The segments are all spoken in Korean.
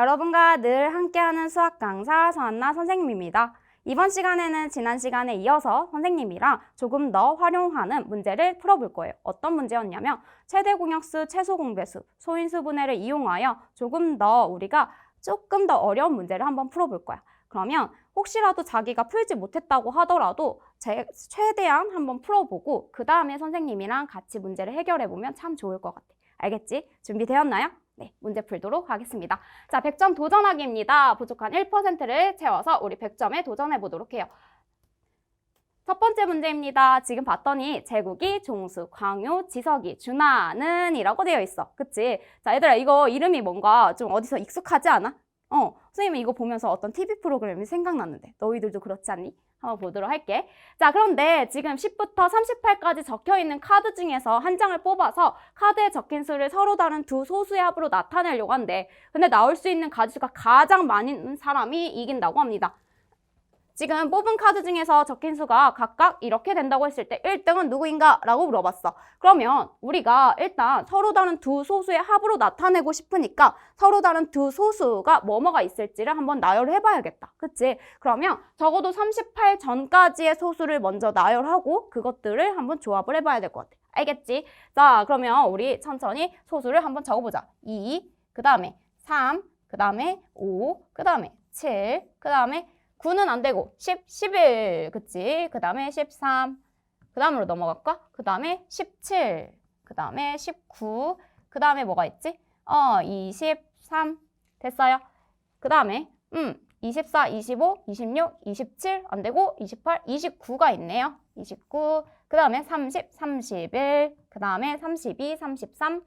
여러분과 늘 함께하는 수학 강사 서한나 선생님입니다. 이번 시간에는 지난 시간에 이어서 선생님이랑 조금 더 활용하는 문제를 풀어볼 거예요. 어떤 문제였냐면 최대 공역수, 최소 공배수, 소인수 분해를 이용하여 조금 더 어려운 문제를 한번 풀어볼 거야. 그러면 혹시라도 자기가 풀지 못했다고 하더라도 최대한 한번 풀어보고 그 다음에 선생님이랑 같이 문제를 해결해보면 참 좋을 것 같아. 알겠지? 준비되었나요? 네, 문제 풀도록 하겠습니다. 자, 100점 도전하기입니다. 부족한 1%를 채워서 우리 100점에 도전해 보도록 해요. 첫 번째 문제입니다. 지금 봤더니 제국이, 종수, 광유, 지석이, 준하는 이라고 되어 있어. 그치? 자, 얘들아, 이거 이름이 뭔가 좀 어디서 익숙하지 않아? 선생님이 이거 보면서 어떤 TV 프로그램이 생각났는데 너희들도 그렇지 않니? 한번 보도록 할게. 자, 그런데 지금 10부터 38까지 적혀있는 카드 중에서 한 장을 뽑아서 카드에 적힌 수를 서로 다른 두 소수의 합으로 나타내려고 한대. 근데 나올 수 있는 가지수가 가장 많은 사람이 이긴다고 합니다. 지금 뽑은 카드 중에서 적힌 수가 각각 이렇게 된다고 했을 때 1등은 누구인가? 라고 물어봤어. 그러면 우리가 일단 서로 다른 두 소수의 합으로 나타내고 싶으니까 서로 다른 두 소수가 뭐뭐가 있을지를 한번 나열을 해봐야겠다. 그치? 그러면 적어도 38 전까지의 소수를 먼저 나열하고 그것들을 한번 조합을 해봐야 될 것 같아. 알겠지? 자, 그러면 우리 천천히 소수를 한번 적어보자. 2, 그 다음에 3, 그 다음에 5, 그 다음에 7, 그 다음에 9는 안 되고 10, 11, 그치? 그 다음에 13, 그 다음으로 넘어갈까? 그 다음에 17, 그 다음에 19, 그 다음에 뭐가 있지? 23, 됐어요? 그 다음에 24, 25, 26, 27, 안 되고 28, 29가 있네요. 29, 그 다음에 30, 31, 그 다음에 32, 33,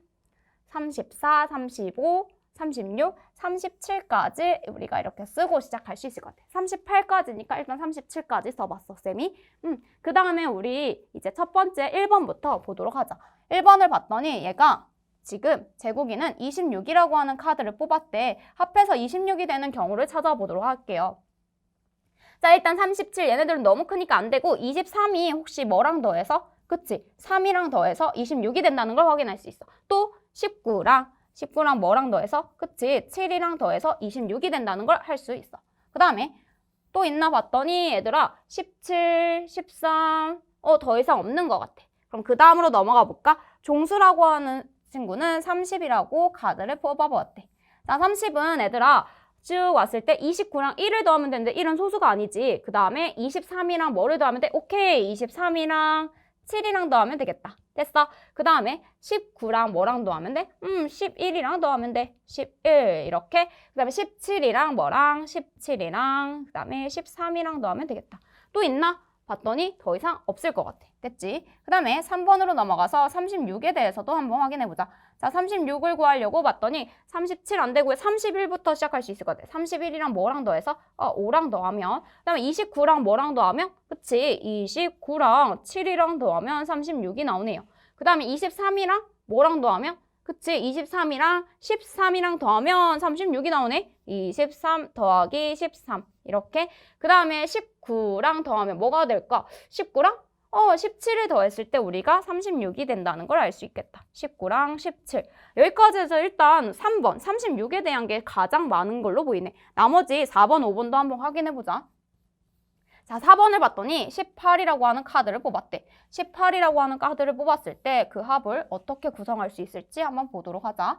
34, 35, 36, 37까지 우리가 이렇게 쓰고 시작할 수 있을 것 같아. 38까지니까 일단 37까지 써봤어, 쌤이. 그 다음에 우리 이제 첫 번째 1번부터 보도록 하자. 1번을 봤더니 얘가 지금 제국이는 26이라고 하는 카드를 뽑았대. 합해서 26이 되는 경우를 찾아보도록 할게요. 자, 일단 37, 얘네들은 너무 크니까 안 되고 23이 혹시 뭐랑 더해서? 그치? 3이랑 더해서 26이 된다는 걸 확인할 수 있어. 또 19랑 뭐랑 더해서? 그치? 7이랑 더해서 26이 된다는 걸 할 수 있어. 그 다음에 또 있나 봤더니 얘들아 17, 13, 더 이상 없는 것 같아. 그럼 그 다음으로 넘어가 볼까? 종수라고 하는 친구는 30이라고 카드를 뽑아보았대. 자, 30은 얘들아 쭉 왔을 때 29랑 1을 더하면 되는데 1은 소수가 아니지. 그 다음에 23이랑 뭐를 더하면 돼? 오케이, 23이랑 7이랑 더하면 되겠다. 됐어. 그 다음에 19랑 뭐랑 더하면 돼? 11이랑 더하면 돼. 11 이렇게. 그 다음에 17이랑 뭐랑 17이랑 그 다음에 13이랑 더하면 되겠다. 또 있나? 봤더니 더 이상 없을 것 같아. 됐지? 그 다음에 3번으로 넘어가서 36에 대해서도 한번 확인해보자. 자, 36을 구하려고 봤더니 37 안 되고 31부터 시작할 수 있을 것 같아. 31이랑 뭐랑 더해서? 5랑 더하면. 그 다음에 29랑 뭐랑 더하면? 그치? 29랑 7이랑 더하면 36이 나오네요. 그 다음에 23이랑 뭐랑 더하면? 그치? 23이랑 13이랑 더하면 36이 나오네? 23 더하기 13 이렇게. 그 다음에 19랑 더하면 뭐가 될까? 19랑 17을 더했을 때 우리가 36이 된다는 걸 알 수 있겠다. 19랑 17. 여기까지 해서 일단 3번, 36에 대한 게 가장 많은 걸로 보이네. 나머지 4번, 5번도 한번 확인해보자. 자, 4번을 봤더니 18이라고 하는 카드를 뽑았대. 18이라고 하는 카드를 뽑았을 때 그 합을 어떻게 구성할 수 있을지 한번 보도록 하자.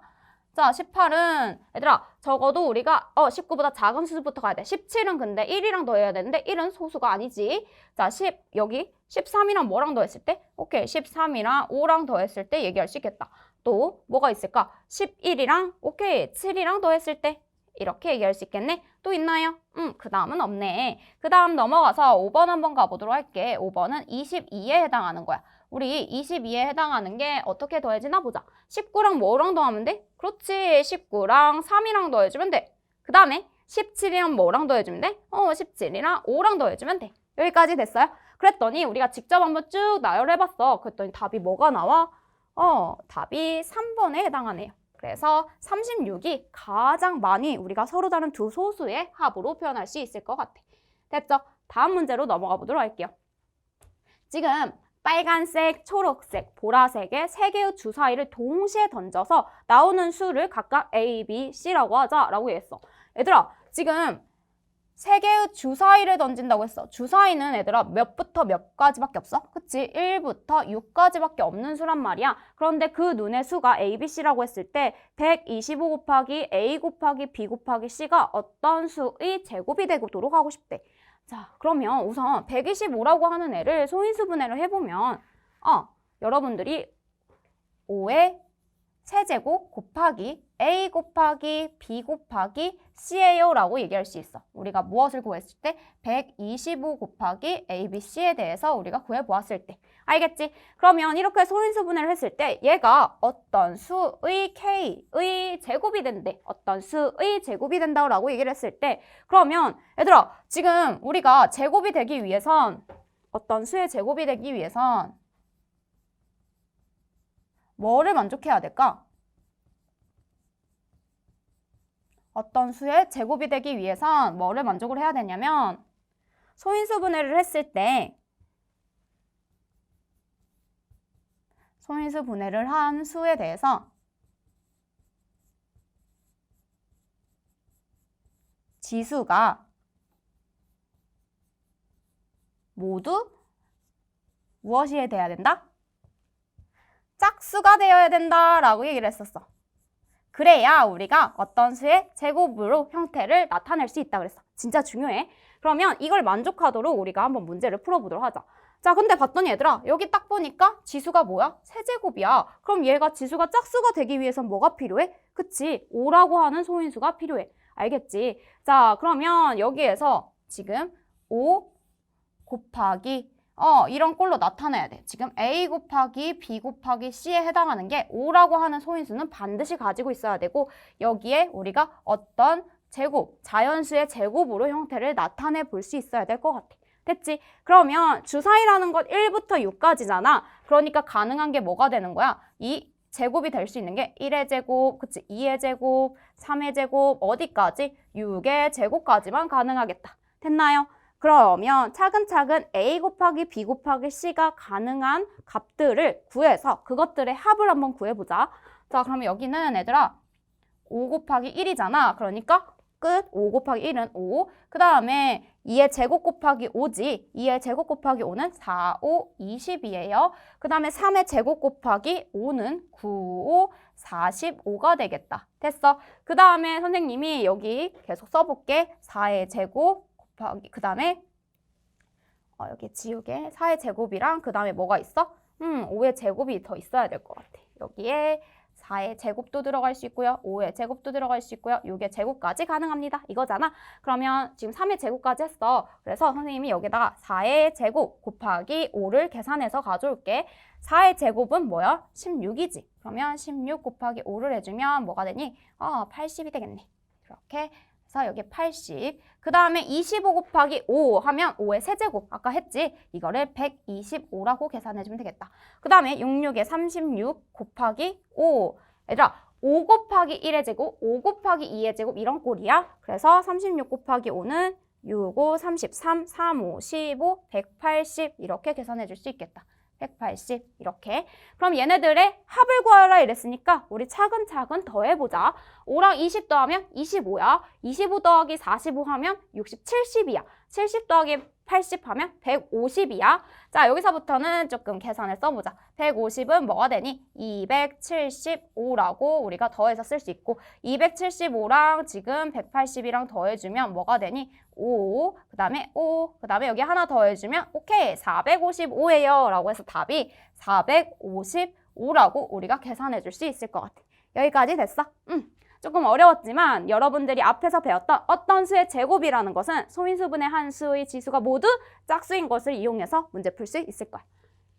자, 18은 얘들아 적어도 우리가 19보다 작은 수부터 가야 돼. 17은 근데 1이랑 더해야 되는데 1은 소수가 아니지. 자, 여기 13이랑 뭐랑 더했을 때? 오케이, 13이랑 5랑 더했을 때 얘기할 수 있겠다. 또 뭐가 있을까? 11이랑 오케이, 7이랑 더했을 때 이렇게 얘기할 수 있겠네. 또 있나요? 그 다음은 없네. 그 다음 넘어가서 5번 한번 가보도록 할게. 5번은 22에 해당하는 거야. 우리 22에 해당하는 게 어떻게 더해지나 보자. 19랑 뭐랑 더하면 돼? 그렇지. 19랑 3이랑 더해주면 돼. 그 다음에 17이랑 뭐랑 더해주면 돼? 17이랑 5랑 더해주면 돼. 여기까지 됐어요? 그랬더니 우리가 직접 한번 쭉 나열해봤어. 그랬더니 답이 뭐가 나와? 답이 3번에 해당하네요. 그래서 36이 가장 많이 우리가 서로 다른 두 소수의 합으로 표현할 수 있을 것 같아. 됐죠? 다음 문제로 넘어가 보도록 할게요. 지금 빨간색, 초록색, 보라색의 세 개의 주사위를 동시에 던져서 나오는 수를 각각 A, B, C라고 하자라고 얘기했어. 얘들아, 지금 세 개의 주사위를 던진다고 했어. 주사위는 얘들아 몇부터 몇까지밖에 없어? 그치? 1부터 6까지밖에 없는 수란 말이야. 그런데 그 눈의 수가 A, B, C라고 했을 때 125 곱하기 A 곱하기 B 곱하기 C가 어떤 수의 제곱이 되도록 하고 싶대. 자, 그러면 우선 125라고 하는 애를 소인수분해를 해보면 여러분들이 5의 세제곱 곱하기 A 곱하기 B 곱하기 C예요 라고 얘기할 수 있어. 우리가 무엇을 구했을 때? 125 곱하기 A, B, C에 대해서 우리가 구해보았을 때. 알겠지? 그러면 이렇게 소인수분해를 했을 때 얘가 어떤 수의 K의 제곱이 된대. 어떤 수의 제곱이 된다고 얘기를 했을 때 그러면 얘들아 지금 우리가 제곱이 되기 위해선 어떤 수의 제곱이 되기 위해선 뭐를 만족해야 될까? 어떤 수의 제곱이 되기 위해선 뭐를 만족을 해야 되냐면 소인수분해를 했을 때 소인수분해를 한 수에 대해서 지수가 모두 무엇이 돼야 된다? 짝수가 되어야 된다라고 얘기를 했었어. 그래야 우리가 어떤 수의 제곱으로 형태를 나타낼 수 있다 그랬어. 진짜 중요해. 그러면 이걸 만족하도록 우리가 한번 문제를 풀어보도록 하자. 자, 근데 봤더니 얘들아 여기 딱 보니까 지수가 뭐야? 세제곱이야. 그럼 얘가 지수가 짝수가 되기 위해선 뭐가 필요해? 그치? 5라고 하는 소인수가 필요해. 알겠지? 자, 그러면 여기에서 지금 5 곱하기 이런 꼴로 나타내야 돼. 지금 A 곱하기 B 곱하기 C에 해당하는 게 5라고 하는 소인수는 반드시 가지고 있어야 되고 여기에 우리가 어떤 제곱, 자연수의 제곱으로 형태를 나타내 볼 수 있어야 될 것 같아. 됐지? 그러면 주사위라는 것 1부터 6까지잖아. 그러니까 가능한 게 뭐가 되는 거야? 이 제곱이 될 수 있는 게 1의 제곱, 그치? 2의 제곱, 3의 제곱, 어디까지? 6의 제곱까지만 가능하겠다. 됐나요? 그러면 차근차근 A 곱하기 B 곱하기 C가 가능한 값들을 구해서 그것들의 합을 한번 구해보자. 자, 그러면 여기는 얘들아 5 곱하기 1이잖아. 그러니까 끝. 5 곱하기 1은 5. 그 다음에 2의 제곱 곱하기 5지. 2의 제곱 곱하기 5는 4, 5, 20이에요. 그 다음에 3의 제곱 곱하기 5는 9, 5, 45가 되겠다. 됐어. 그 다음에 선생님이 여기 계속 써볼게. 4의 제곱 그 다음에 여기 지우개 4의 제곱이랑 그 다음에 뭐가 있어? 5의 제곱이 더 있어야 될 것 같아. 여기에 4의 제곱도 들어갈 수 있고요. 5의 제곱도 들어갈 수 있고요. 6의 제곱까지 가능합니다. 이거잖아. 그러면 지금 3의 제곱까지 했어. 그래서 선생님이 여기다가 4의 제곱 곱하기 5를 계산해서 가져올게. 4의 제곱은 뭐야? 16이지. 그러면 16 곱하기 5를 해주면 뭐가 되니? 80이 되겠네. 이렇게 그래서 여기 80. 그 다음에 25 곱하기 5 하면 5의 세제곱. 아까 했지? 이거를 125라고 계산해주면 되겠다. 그 다음에 66에 36 곱하기 5. 얘들아 5 곱하기 1의 제곱, 5 곱하기 2의 제곱 이런 꼴이야. 그래서 36 곱하기 5는 6, 5, 33, 3, 5, 15, 180 이렇게 계산해줄 수 있겠다. 180 이렇게. 그럼 얘네들의 합을 구하라 이랬으니까 우리 차근차근 더해보자. 5랑 20 더하면 25야. 25 더하기 45 하면 60, 70이야. 70 더하기 80 하면 150이야. 자, 여기서부터는 조금 계산을 써보자. 150은 뭐가 되니? 275라고 우리가 더해서 쓸 수 있고 275랑 지금 180이랑 더해주면 뭐가 되니? 5, 그 다음에 5, 그 다음에 여기 하나 더해주면 오케이, 455예요 라고 해서 답이 455라고 우리가 계산해줄 수 있을 것 같아. 여기까지 됐어? 조금 어려웠지만 여러분들이 앞에서 배웠던 어떤 수의 제곱이라는 것은 소인수분의 한 수의 지수가 모두 짝수인 것을 이용해서 문제 풀 수 있을 거야.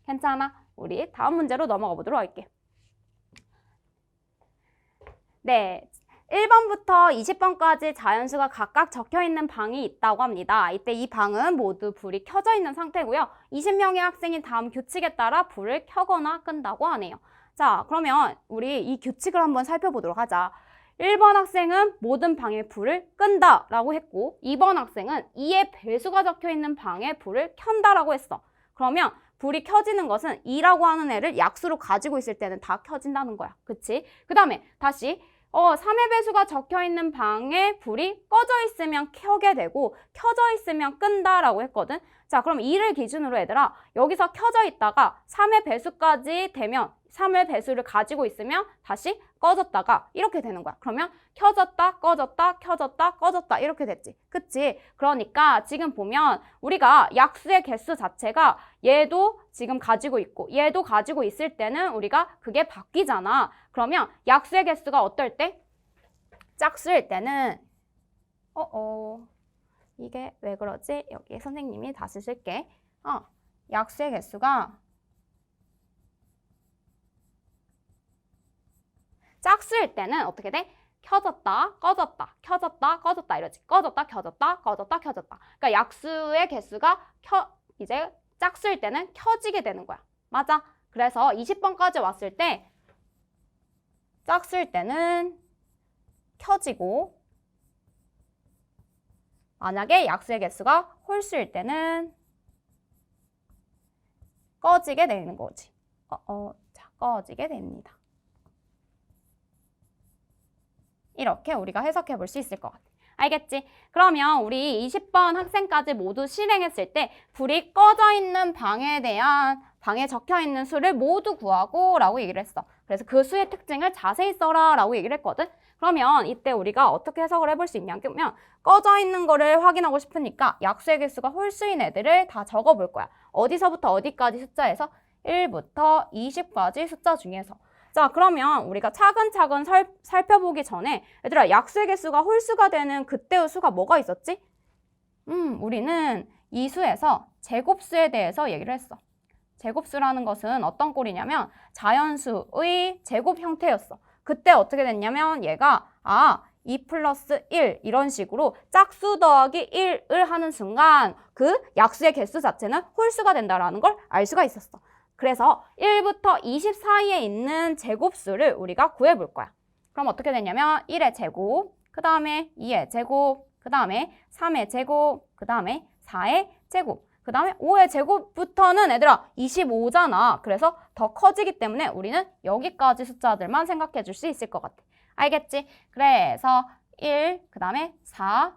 괜찮아? 우리 다음 문제로 넘어가 보도록 할게. 네, 1번부터 20번까지 자연수가 각각 적혀있는 방이 있다고 합니다. 이때 이 방은 모두 불이 켜져 있는 상태고요. 20명의 학생이 다음 규칙에 따라 불을 켜거나 끈다고 하네요. 자, 그러면 우리 이 규칙을 한번 살펴보도록 하자. 1번 학생은 모든 방의 불을 끈다 라고 했고 2번 학생은 2의 배수가 적혀있는 방의 불을 켠다 라고 했어. 그러면 불이 켜지는 것은 2라고 하는 애를 약수로 가지고 있을 때는 다 켜진다는 거야. 그치? 그 다음에 다시 3의 배수가 적혀 있는 방에 불이 꺼져 있으면 켜게 되고 켜져 있으면 끈다라고 했거든. 자, 그럼 2를 기준으로 얘들아, 여기서 켜져 있다가 3의 배수까지 되면 3의 배수를 가지고 있으면 다시 꺼졌다가 이렇게 되는 거야. 그러면 켜졌다, 꺼졌다, 켜졌다, 꺼졌다 이렇게 됐지. 그치? 그러니까 지금 보면 우리가 약수의 개수 자체가 얘도 지금 가지고 있고 얘도 가지고 있을 때는 우리가 그게 바뀌잖아. 그러면 약수의 개수가 어떨 때? 짝수일 때는 이게 왜 그러지? 여기 선생님이 다시 쓸게. 약수의 개수가 짝수일 때는 어떻게 돼? 켜졌다, 꺼졌다, 켜졌다, 꺼졌다 이러지. 꺼졌다, 켜졌다, 꺼졌다, 켜졌다. 그러니까 약수의 개수가 이제 짝수일 때는 켜지게 되는 거야. 맞아? 그래서 20번까지 왔을 때 짝수일 때는 켜지고 만약에 약수의 개수가 홀수일 때는 꺼지게 되는 거지. 자, 꺼지게 됩니다. 이렇게 우리가 해석해 볼 수 있을 것 같아. 알겠지? 그러면 우리 20번 학생까지 모두 실행했을 때 불이 꺼져 있는 방에 대한 방에 적혀 있는 수를 모두 구하고 라고 얘기를 했어. 그래서 그 수의 특징을 자세히 써라 라고 얘기를 했거든. 그러면 이때 우리가 어떻게 해석을 해볼 수 있냐면 꺼져 있는 거를 확인하고 싶으니까 약수의 개수가 홀수인 애들을 다 적어 볼 거야. 어디서부터 어디까지 숫자에서 1부터 20까지 숫자 중에서. 자, 그러면 우리가 차근차근 살펴보기 전에 얘들아 약수의 개수가 홀수가 되는 그때의 수가 뭐가 있었지? 우리는 이 수에서 제곱수에 대해서 얘기를 했어. 제곱수라는 것은 어떤 꼴이냐면 자연수의 제곱 형태였어. 그때 어떻게 됐냐면 얘가 2 플러스 1 이런 식으로 짝수 더하기 1을 하는 순간 그 약수의 개수 자체는 홀수가 된다는 걸 알 수가 있었어. 그래서 1부터 20 사이에 있는 제곱수를 우리가 구해볼 거야. 그럼 어떻게 되냐면 1의 제곱, 그 다음에 2의 제곱, 그 다음에 3의 제곱, 그 다음에 4의 제곱, 그 다음에 5의 제곱부터는 얘들아 25잖아. 그래서 더 커지기 때문에 우리는 여기까지 숫자들만 생각해 줄 수 있을 것 같아. 알겠지? 그래서 1, 그 다음에 4,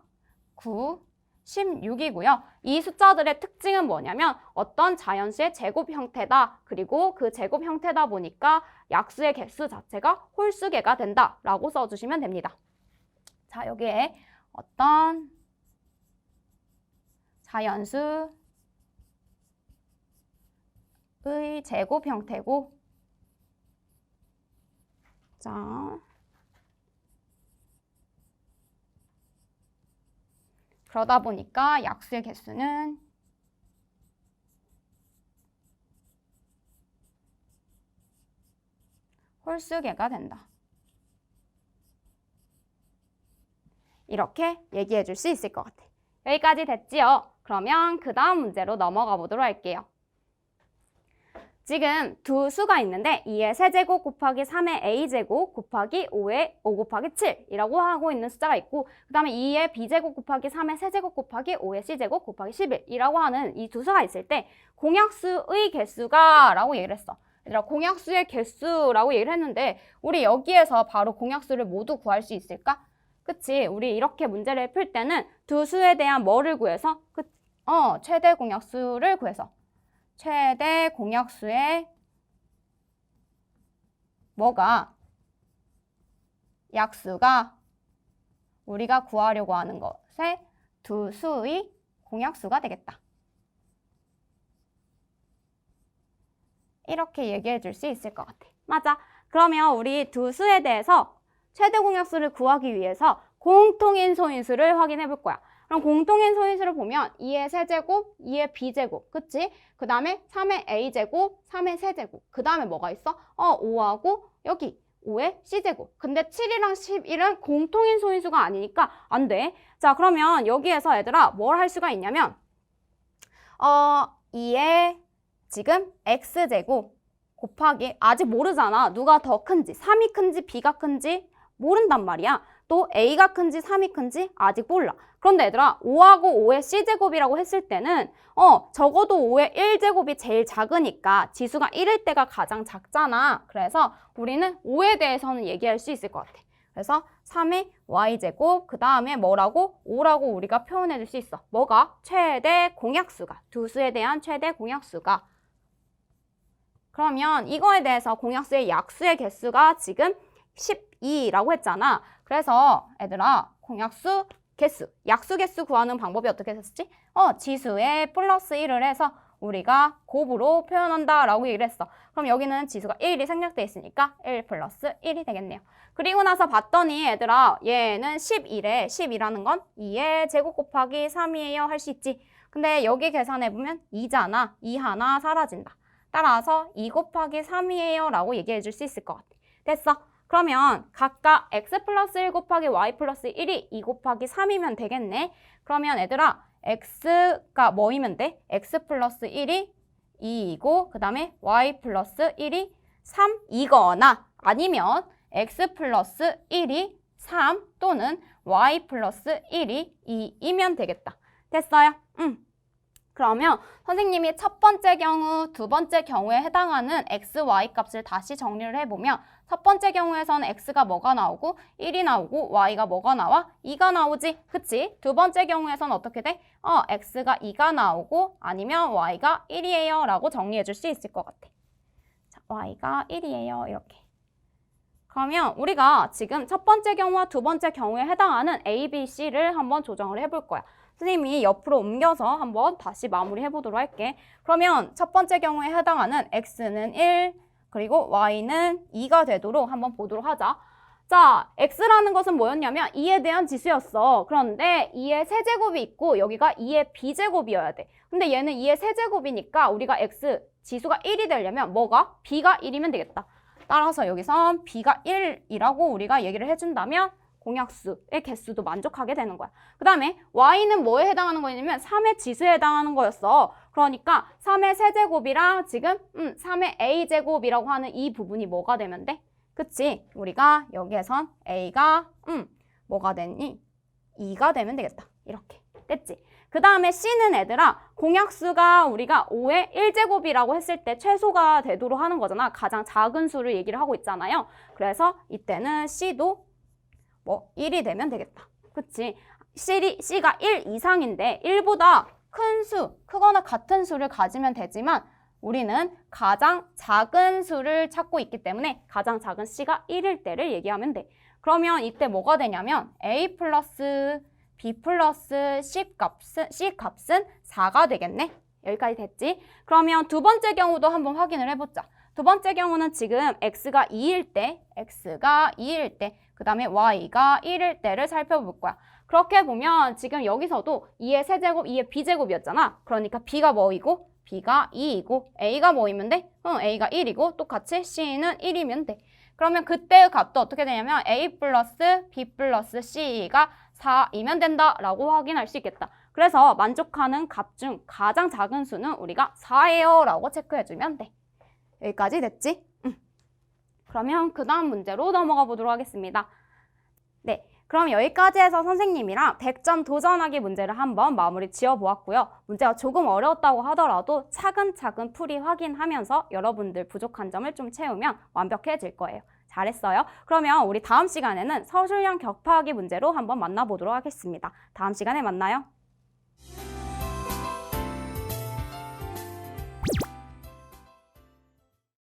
9, 16이고요. 이 숫자들의 특징은 뭐냐면 어떤 자연수의 제곱 형태다. 그리고 그 제곱 형태다 보니까 약수의 개수 자체가 홀수개가 된다 라고 써주시면 됩니다. 자, 여기에 어떤 자연수의 제곱 형태고 자 그러다 보니까 약수의 개수는 홀수개가 된다. 이렇게 얘기해 줄 수 있을 것 같아. 여기까지 됐지요? 그러면 그 다음 문제로 넘어가 보도록 할게요. 지금 두 수가 있는데 2의 세제곱 곱하기 3의 a제곱 곱하기 5의 5 곱하기 7이라고 하고 있는 숫자가 있고 그 다음에 2의 b제곱 곱하기 3의 세제곱 곱하기 5의 c제곱 곱하기 11이라고 하는 이 두 수가 있을 때 공약수의 개수가 라고 얘기를 했어. 얘들아 공약수의 개수라고 얘기를 했는데 우리 여기에서 바로 공약수를 모두 구할 수 있을까? 그치? 우리 이렇게 문제를 풀 때는 두 수에 대한 뭐를 구해서? 최대 공약수를 구해서 최대 공약수의 뭐가 약수가 우리가 구하려고 하는 것의 두 수의 공약수가 되겠다. 이렇게 얘기해 줄 수 있을 것 같아. 맞아. 그러면 우리 두 수에 대해서 최대 공약수를 구하기 위해서 공통인 소인수를 확인해 볼 거야. 그럼 공통인 소인수를 보면 2의 세제곱, 2의 b제곱, 그치? 그 다음에 3의 a제곱, 3의 세제곱. 그 다음에 뭐가 있어? 5하고 여기 5의 c제곱. 근데 7이랑 11은 공통인 소인수가 아니니까 안 돼. 자, 그러면 여기에서 얘들아 뭘 할 수가 있냐면 2의 지금 x제곱 곱하기 아직 모르잖아. 누가 더 큰지, 3이 큰지 b가 큰지 모른단 말이야. 또 A가 큰지 3이 큰지 아직 몰라. 그런데 얘들아 5하고 5의 C제곱이라고 했을 때는 적어도 5의 1제곱이 제일 작으니까 지수가 1일 때가 가장 작잖아. 그래서 우리는 5에 대해서는 얘기할 수 있을 것 같아. 그래서 3의 y제곱 그 다음에 뭐라고? 5라고 우리가 표현해 줄 수 있어. 뭐가? 최대 공약수가. 두 수에 대한 최대 공약수가. 그러면 이거에 대해서 공약수의 약수의 개수가 지금 12라고 했잖아. 그래서 얘들아 공약수 개수, 약수 개수 구하는 방법이 어떻게 됐었지? 지수에 플러스 1을 해서 우리가 곱으로 표현한다 라고 얘기를 했어. 그럼 여기는 지수가 1이 생략돼 있으니까 1 플러스 1이 되겠네요. 그리고 나서 봤더니 얘들아 얘는 11에 10이라는 건 2의 제곱 곱하기 3이에요 할 수 있지. 근데 여기 계산해보면 2잖아. 2 하나 사라진다. 따라서 2 곱하기 3이에요 라고 얘기해 줄 수 있을 것 같아. 됐어. 그러면 각각 x 플러스 1 곱하기 y 플러스 1이 2 곱하기 3이면 되겠네. 그러면 얘들아 x가 뭐이면 돼? x 플러스 1이 2이고 그 다음에 y 플러스 1이 3이거나 아니면 x 플러스 1이 3 또는 y 플러스 1이 2이면 되겠다. 됐어요? 그러면 선생님이 첫 번째 경우, 두 번째 경우에 해당하는 x, y 값을 다시 정리를 해보면 첫 번째 경우에서는 x가 뭐가 나오고 1이 나오고 y가 뭐가 나와? 2가 나오지. 그치? 두 번째 경우에서는 어떻게 돼? x가 2가 나오고 아니면 y가 1이에요 라고 정리해 줄 수 있을 것 같아. 자, y가 1이에요 이렇게. 그러면 우리가 지금 첫 번째 경우와 두 번째 경우에 해당하는 A, B, C를 한번 조정을 해볼 거야. 선생님이 옆으로 옮겨서 한번 다시 마무리해 보도록 할게. 그러면 첫 번째 경우에 해당하는 X는 1, 그리고 Y는 2가 되도록 한번 보도록 하자. 자, X라는 것은 뭐였냐면 2에 대한 지수였어. 그런데 2의 세제곱이 있고 여기가 2의 B제곱이어야 돼. 근데 얘는 2의 세제곱이니까 우리가 X 지수가 1이 되려면 뭐가? B가 1이면 되겠다. 따라서 여기선 B가 1이라고 우리가 얘기를 해준다면 공약수의 개수도 만족하게 되는 거야. 그 다음에 y는 뭐에 해당하는 거냐면 3의 지수에 해당하는 거였어. 그러니까 3의 세제곱이랑 지금 3의 a제곱이라고 하는 이 부분이 뭐가 되면 돼? 그치? 우리가 여기에선 a가 뭐가 되니? 2가 되면 되겠다. 이렇게. 됐지? 그 다음에 C는 얘들아 공약수가 우리가 5의 1제곱이라고 했을 때 최소가 되도록 하는 거잖아. 가장 작은 수를 얘기를 하고 있잖아요. 그래서 이때는 C도 1이 되면 되겠다. 그치? C가 1 이상인데 1보다 큰 수, 크거나 같은 수를 가지면 되지만 우리는 가장 작은 수를 찾고 있기 때문에 가장 작은 C가 1일 때를 얘기하면 돼. 그러면 이때 뭐가 되냐면 A 플러스 B 플러스 C 값은 4가 되겠네. 여기까지 됐지? 그러면 두 번째 경우도 한번 확인을 해보자. 두 번째 경우는 지금 X가 2일 때, 그 다음에 Y가 1일 때를 살펴볼 거야. 그렇게 보면 지금 여기서도 2의 세제곱, 2의 B제곱이었잖아. 그러니까 B가 뭐이고? B가 2이고 A가 뭐이면 돼? A가 1이고 똑같이 C는 1이면 돼. 그러면 그때의 값도 어떻게 되냐면 A 플러스 B 플러스 C가 4이면 된다라고 확인할 수 있겠다. 그래서 만족하는 값 중 가장 작은 수는 우리가 4예요 라고 체크해주면 돼. 여기까지 됐지? 그러면 그 다음 문제로 넘어가 보도록 하겠습니다. 네, 그럼 여기까지 해서 선생님이랑 100점 도전하기 문제를 한번 마무리 지어보았고요. 문제가 조금 어려웠다고 하더라도 차근차근 풀이 확인하면서 여러분들 부족한 점을 좀 채우면 완벽해질 거예요. 잘했어요. 그러면 우리 다음 시간에는 서술형 격파하기 문제로 한번 만나보도록 하겠습니다. 다음 시간에 만나요.